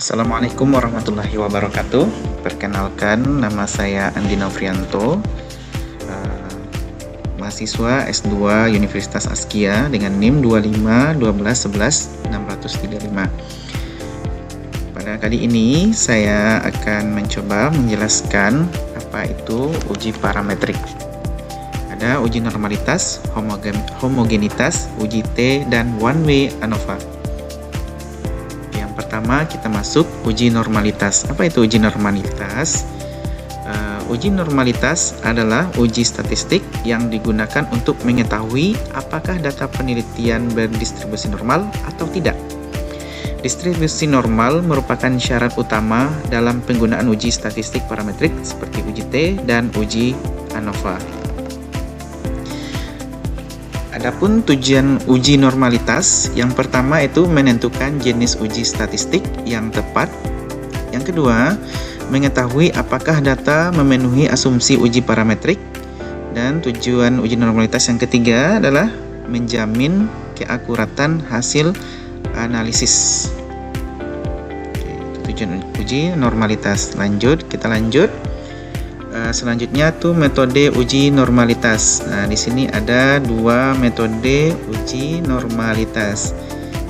Assalamualaikum warahmatullahi wabarakatuh. Perkenalkan, nama saya Andi Novrianto, mahasiswa S2 Universitas Askia dengan NIM 25 Pada kali ini saya akan mencoba menjelaskan apa itu uji parametrik. Ada uji normalitas, homogenitas, uji T, dan one way ANOVA. Pertama kita masuk uji normalitas. Apa itu uji normalitas? Uji normalitas adalah uji statistik yang digunakan untuk mengetahui apakah data penelitian berdistribusi normal atau tidak. Distribusi normal merupakan syarat utama dalam penggunaan uji statistik parametrik seperti uji T dan uji ANOVA. Adapun tujuan uji normalitas, yang pertama itu menentukan jenis uji statistik yang tepat. Yang kedua, mengetahui apakah data memenuhi asumsi uji parametrik. Dan tujuan uji normalitas yang ketiga adalah menjamin keakuratan hasil analisis. Oke, itu tujuan uji normalitas. Kita lanjut. Selanjutnya tuh metode uji normalitas. Nah, di sini ada dua metode uji normalitas.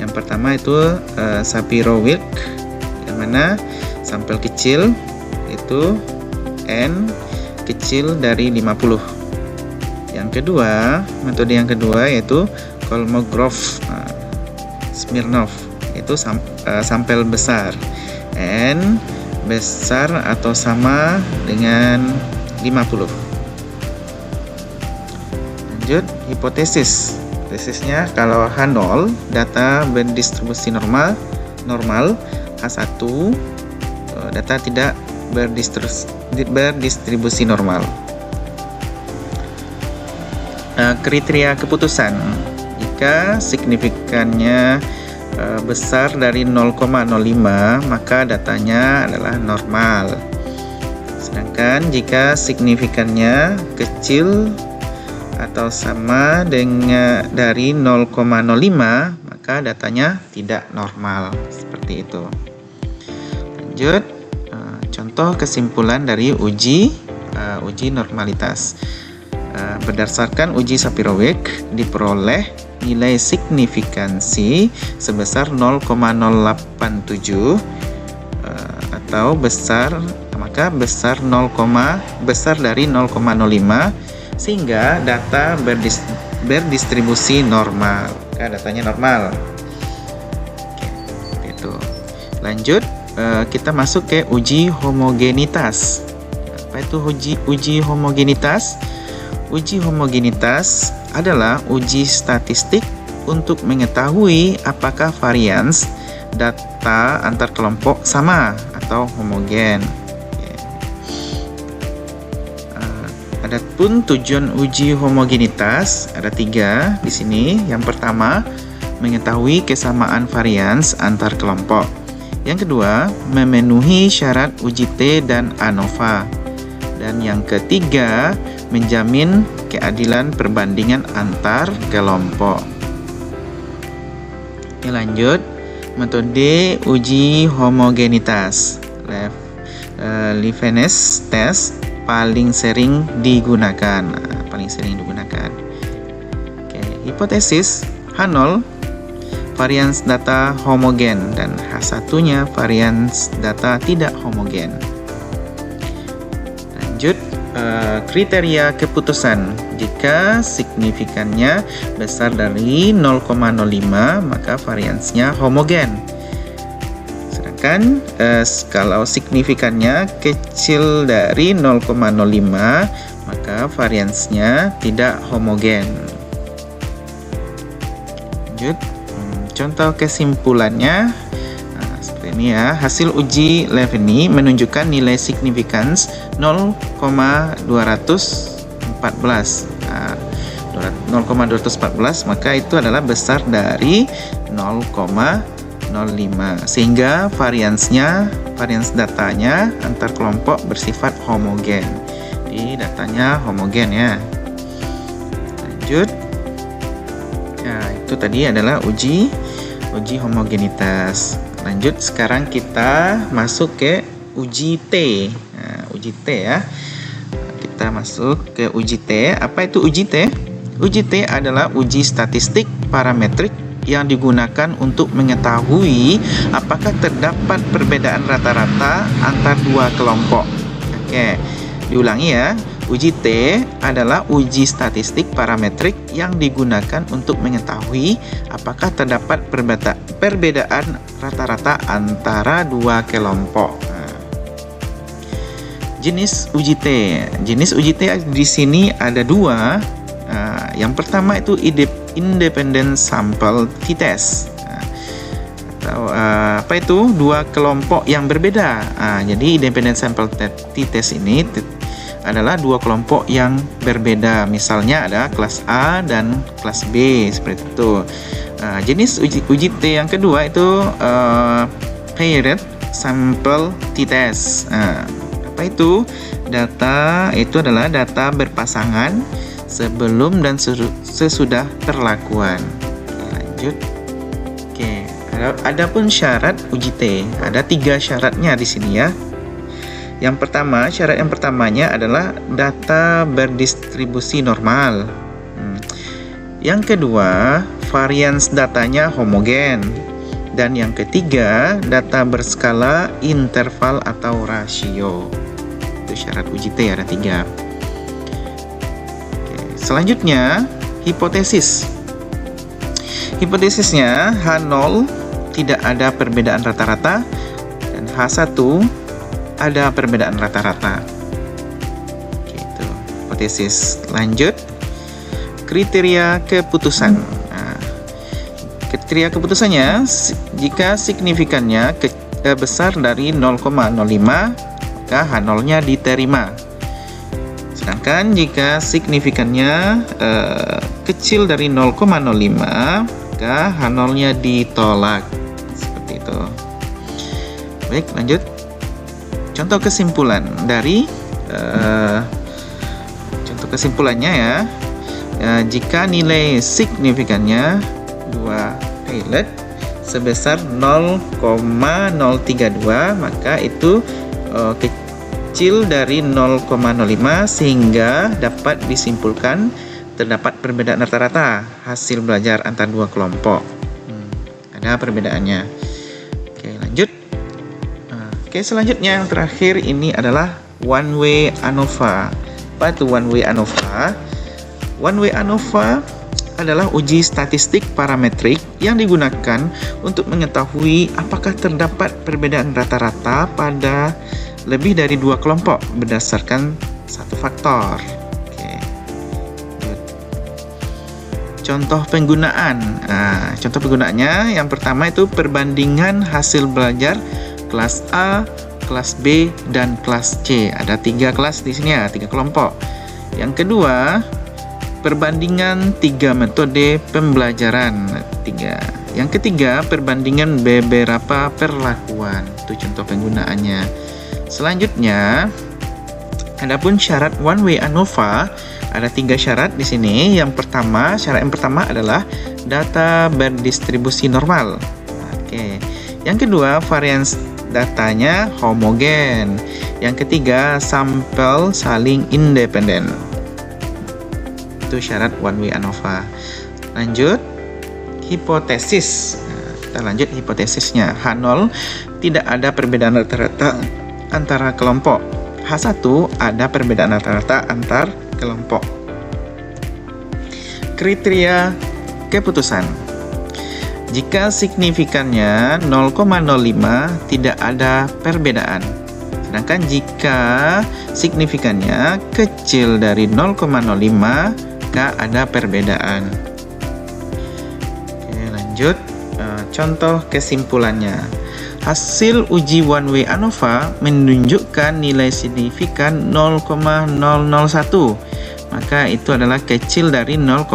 Yang pertama itu Shapiro-Wilk, yang mana sampel kecil itu N kecil dari 50. Metode yang kedua yaitu Kolmogorov-Smirnov, itu sampel besar N besar atau sama dengan 50. Lanjut, hipotesis. Hipotesisnya kalau H0 data berdistribusi normal, H1 data tidak berdistribusi normal. Kriteria keputusan, jika signifikannya besar dari 0,05 maka datanya adalah normal. Sedangkan jika signifikannya kecil atau sama dengan dari 0,05 maka datanya tidak normal. Seperti itu. Lanjut, contoh kesimpulan dari uji normalitas. Berdasarkan uji Shapiro-Wilk diperoleh nilai signifikansi sebesar 0,087 atau besar dari 0,05 sehingga data berdistribusi normal. Datanya normal. Oke, itu. Lanjut, kita masuk ke uji homogenitas. Apa itu uji homogenitas? Uji homogenitas adalah uji statistik untuk mengetahui apakah varians data antar kelompok sama atau homogen. Adapun tujuan uji homogenitas ada 3 di sini. Yang pertama, mengetahui kesamaan varians antar kelompok. Yang kedua, memenuhi syarat uji T dan ANOVA. Dan yang ketiga, menjamin keadilan perbandingan antar kelompok. Oke, lanjut, metode uji homogenitas. Leibniz test paling sering digunakan. Oke, hipotesis H0 varians data homogen dan H1-nya varians data tidak homogen. Lanjut, kriteria keputusan. Jika signifikannya besar dari 0,05 maka variansnya homogen. Sedangkan kalau signifikannya kecil dari 0,05 maka variansnya tidak homogen. Lanjut, contoh kesimpulannya. Seperti ini ya. Hasil uji Leibniz menunjukkan nilai signifikans 0,214. 0,214 maka itu adalah besar dari 0,05 sehingga varians datanya antar kelompok bersifat homogen. Jadi datanya homogen ya. Lanjut. Nah, itu tadi adalah uji homogenitas. lanjut sekarang kita masuk ke uji T. Nah, uji T ya. Kita masuk ke uji T. Apa itu uji T? Uji T adalah uji statistik parametrik yang digunakan untuk mengetahui apakah terdapat perbedaan rata-rata antar dua kelompok. Oke, diulangi ya. Uji T adalah uji statistik parametrik yang digunakan untuk mengetahui apakah terdapat perbedaan rata-rata antara dua kelompok. Jenis uji T. Jenis uji T di sini ada dua. Yang pertama itu independent sample t-test. Atau apa itu? Dua kelompok yang berbeda. Jadi independent sample t-test ini adalah dua kelompok yang berbeda. Misalnya ada kelas A dan kelas B seperti itu. Jenis uji T yang kedua itu paired sample t-test. Apa itu? Data itu adalah data berpasangan sebelum dan sesudah perlakuan. Lanjut. Oke, adapun syarat uji T, ada 3 syaratnya di sini ya. Yang pertama, syarat yang pertamanya adalah data berdistribusi normal. Yang kedua, varians datanya homogen. Dan yang ketiga, data berskala interval atau rasio. Itu syarat uji T, ada 3. Selanjutnya, hipotesis. Hipotesisnya H0 tidak ada perbedaan rata-rata dan H1 ada perbedaan rata-rata. Gitu, hipotesis. Lanjut, kriteria keputusan. Kriteria keputusannya, jika signifikannya besar dari 0,05, maka H0-nya diterima. Sedangkan jika signifikannya kecil dari 0,05, maka H0-nya ditolak. Seperti itu. Baik, lanjut. Contoh kesimpulan dari contoh kesimpulannya ya. Jika nilai signifikannya 2 pilot sebesar 0,032, maka itu kecil dari 0,05 sehingga dapat disimpulkan terdapat perbedaan rata-rata hasil belajar antar dua kelompok. Ada perbedaannya. Oke, lanjut. Oke, selanjutnya yang terakhir ini adalah one way ANOVA. Apa itu one way ANOVA? One way ANOVA adalah uji statistik parametrik yang digunakan untuk mengetahui apakah terdapat perbedaan rata-rata pada lebih dari dua kelompok berdasarkan satu faktor. Oke. Contoh penggunaan. Contoh penggunaannya yang pertama itu perbandingan hasil belajar kelas A, kelas B, dan kelas C. Ada 3 kelas di sini ya, 3 kelompok. Yang kedua, perbandingan 3 metode pembelajaran. Yang ketiga, perbandingan beberapa perlakuan. Itu contoh penggunaannya. Selanjutnya, adapun syarat one way ANOVA, ada 3 syarat di sini. Syarat yang pertama adalah data berdistribusi normal. Oke. Yang kedua, varians datanya homogen. Yang ketiga, sampel saling independen. Itu syarat one way ANOVA. Lanjut, hipotesis. Kita lanjut hipotesisnya. H0 tidak ada perbedaan rata-rata antara kelompok. H1 ada perbedaan rata-rata antar kelompok. Kriteria keputusan. Jika signifikannya 0,05 tidak ada perbedaan. Sedangkan jika signifikannya kecil dari 0,05 maka ada perbedaan. Oke, lanjut. Contoh kesimpulannya. Hasil uji one way ANOVA menunjukkan nilai signifikan 0,001. Maka itu adalah kecil dari 0,05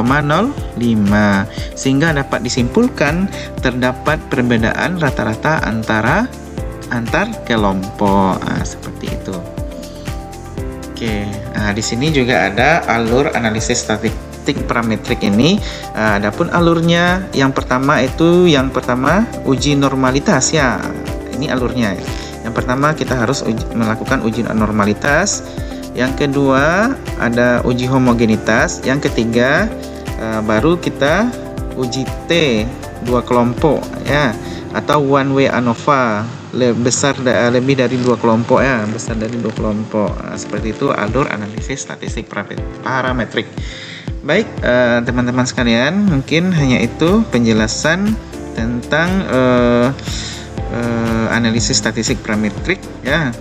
sehingga dapat disimpulkan terdapat perbedaan rata-rata antar kelompok. Seperti itu. Oke, di sini juga ada alur analisis statistik parametrik ini. Adapun alurnya yang pertama uji normalitas ya. Ini alurnya. Yang pertama kita harus melakukan uji normalitas. Yang kedua ada uji homogenitas. Yang ketiga baru kita uji T dua kelompok ya, atau one way ANOVA lebih dari dua kelompok ya, besar dari dua kelompok. Seperti itu alur analisis statistik parametrik. Baik teman-teman sekalian, mungkin hanya itu penjelasan tentang analisis statistik parametrik ya.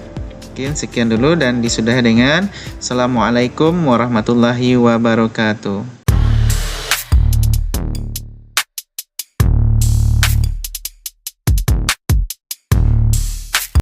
Mungkin sekian dulu dan disudahi dengan Assalamualaikum warahmatullahi wabarakatuh.